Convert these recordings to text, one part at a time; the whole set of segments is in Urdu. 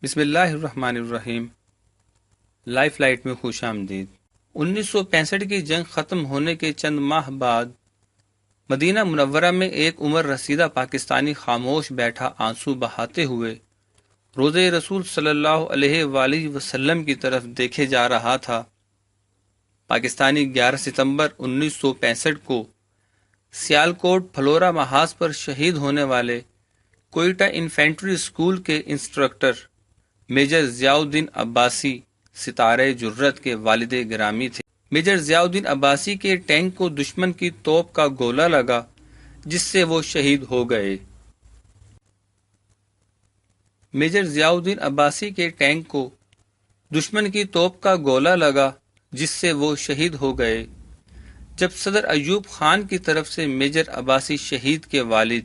بسم اللہ الرحمن الرحیم۔ لائف لائٹ میں خوش آمدید۔ 1965 کی جنگ ختم ہونے کے چند ماہ بعد مدینہ منورہ میں ایک عمر رسیدہ پاکستانی خاموش بیٹھا آنسو بہاتے ہوئے روضہ رسول صلی اللہ علیہ وآلہ وسلم کی طرف دیکھے جا رہا تھا۔ پاکستانی 11 ستمبر 1965 کو سیالکوٹ پھلورا محاذ پر شہید ہونے والے کوئٹہ انفینٹری اسکول کے انسٹرکٹر میجر ضیاء الدین عباسی ستارہ جرت کے والد گرامی تھے۔ میجر ضیاء الدین عباسی کے ٹینک کو دشمن کی توپ کا گولہ لگا جس سے وہ شہید ہو گئے۔ میجر ضیاء الدین عباسی کے ٹینک کو دشمن کی توپ کا گولہ لگا جس سے وہ شہید ہو گئے۔ جب صدر ایوب خان کی طرف سے میجر عباسی شہید کے والد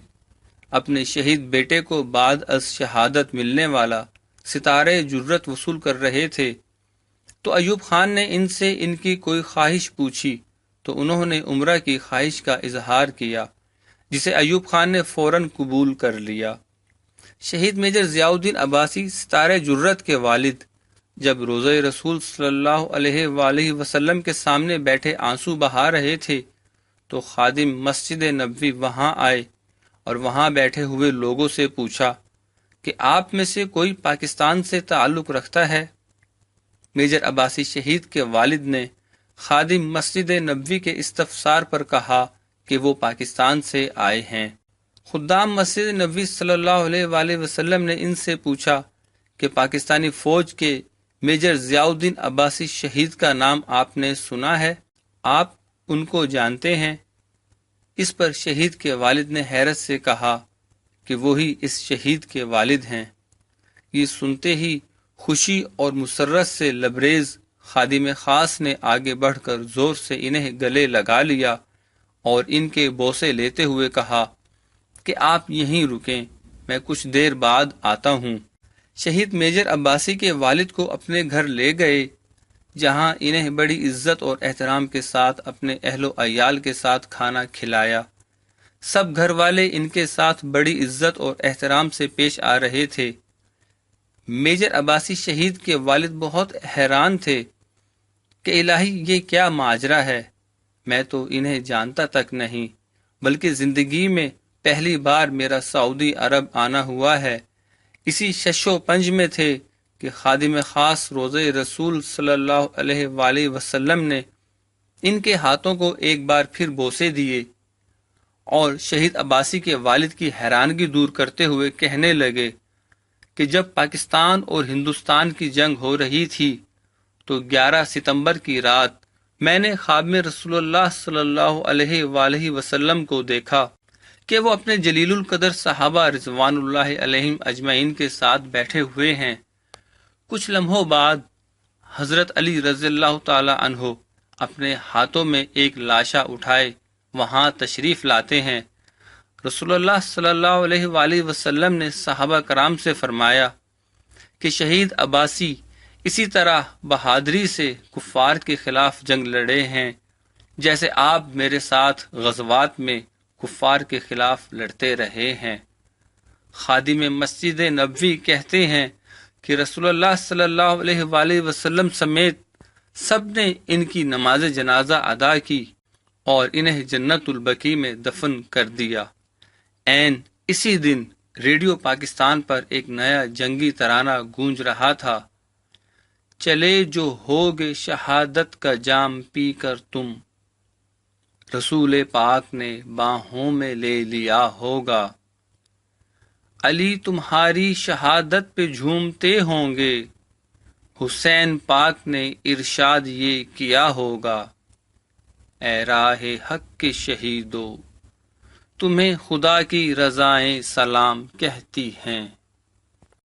اپنے شہید بیٹے کو بعد از شہادت ملنے والا ستارہ جرت وصول کر رہے تھے تو ایوب خان نے ان سے ان کی کوئی خواہش پوچھی تو انہوں نے عمرہ کی خواہش کا اظہار کیا جسے ایوب خان نے فوراً قبول کر لیا۔ شہید میجر ضیاء الدین عباسی ستارہ جرت کے والد جب روضہ رسول صلی اللہ علیہ وآلہ وسلم کے سامنے بیٹھے آنسو بہا رہے تھے تو خادم مسجد نبوی وہاں آئے اور وہاں بیٹھے ہوئے لوگوں سے پوچھا کہ آپ میں سے کوئی پاکستان سے تعلق رکھتا ہے؟ میجر عباسی شہید کے والد نے خادم مسجد نبوی کے استفسار پر کہا کہ وہ پاکستان سے آئے ہیں۔ خدام مسجد نبوی صلی اللہ علیہ وآلہ وسلم نے ان سے پوچھا کہ پاکستانی فوج کے میجر ضیاء الدین عباسی شہید کا نام آپ نے سنا ہے؟ آپ ان کو جانتے ہیں؟ اس پر شہید کے والد نے حیرت سے کہا کہ وہی اس شہید کے والد ہیں۔ یہ سنتے ہی خوشی اور مسرت سے لبریز خادم خاص نے آگے بڑھ کر زور سے انہیں گلے لگا لیا اور ان کے بوسے لیتے ہوئے کہا کہ آپ یہیں رکیں، میں کچھ دیر بعد آتا ہوں۔ شہید میجر عباسی کے والد کو اپنے گھر لے گئے جہاں انہیں بڑی عزت اور احترام کے ساتھ اپنے اہل و عیال کے ساتھ کھانا کھلایا۔ سب گھر والے ان کے ساتھ بڑی عزت اور احترام سے پیش آ رہے تھے۔ میجر عباسی شہید کے والد بہت حیران تھے کہ الہی یہ کیا ماجرا ہے، میں تو انہیں جانتا تک نہیں، بلکہ زندگی میں پہلی بار میرا سعودی عرب آنا ہوا ہے۔ اسی شش و پنج میں تھے کہ خادم خاص روضہ رسول صلی اللہ علیہ وآلہ وسلم نے ان کے ہاتھوں کو ایک بار پھر بوسے دیے اور شہید عباسی کے والد کی حیرانگی دور کرتے ہوئے کہنے لگے کہ جب پاکستان اور ہندوستان کی جنگ ہو رہی تھی تو 11 ستمبر کی رات میں نے خواب میں رسول اللہ صلی اللہ علیہ وآلہ وسلم کو دیکھا کہ وہ اپنے جلیل القدر صحابہ رضوان اللہ علیہم اجمعین کے ساتھ بیٹھے ہوئے ہیں۔ کچھ لمحوں بعد حضرت علی رضی اللہ تعالی عنہ اپنے ہاتھوں میں ایک لاشا اٹھائے وہاں تشریف لاتے ہیں۔ رسول اللہ صلی اللہ علیہ وآلہ وسلم نے صحابہ کرام سے فرمایا کہ شہید عباسی اسی طرح بہادری سے کفار کے خلاف جنگ لڑے ہیں جیسے آپ میرے ساتھ غزوات میں کفار کے خلاف لڑتے رہے ہیں۔ خادم مسجد نبوی کہتے ہیں کہ رسول اللہ صلی اللہ علیہ وآلہ وسلم سمیت سب نے ان کی نماز جنازہ ادا کی اور انہیں جنت البقیع میں دفن کر دیا۔ عین اسی دن ریڈیو پاکستان پر ایک نیا جنگی ترانہ گونج رہا تھا، چلے جو ہوگے شہادت کا جام پی کر تم، رسول پاک نے باہوں میں لے لیا ہوگا، علی تمہاری شہادت پہ جھومتے ہوں گے، حسین پاک نے ارشاد یہ کیا ہوگا، اے راہ حق کے شہیدو تمہیں خدا کی رضائیں سلام کہتی ہیں۔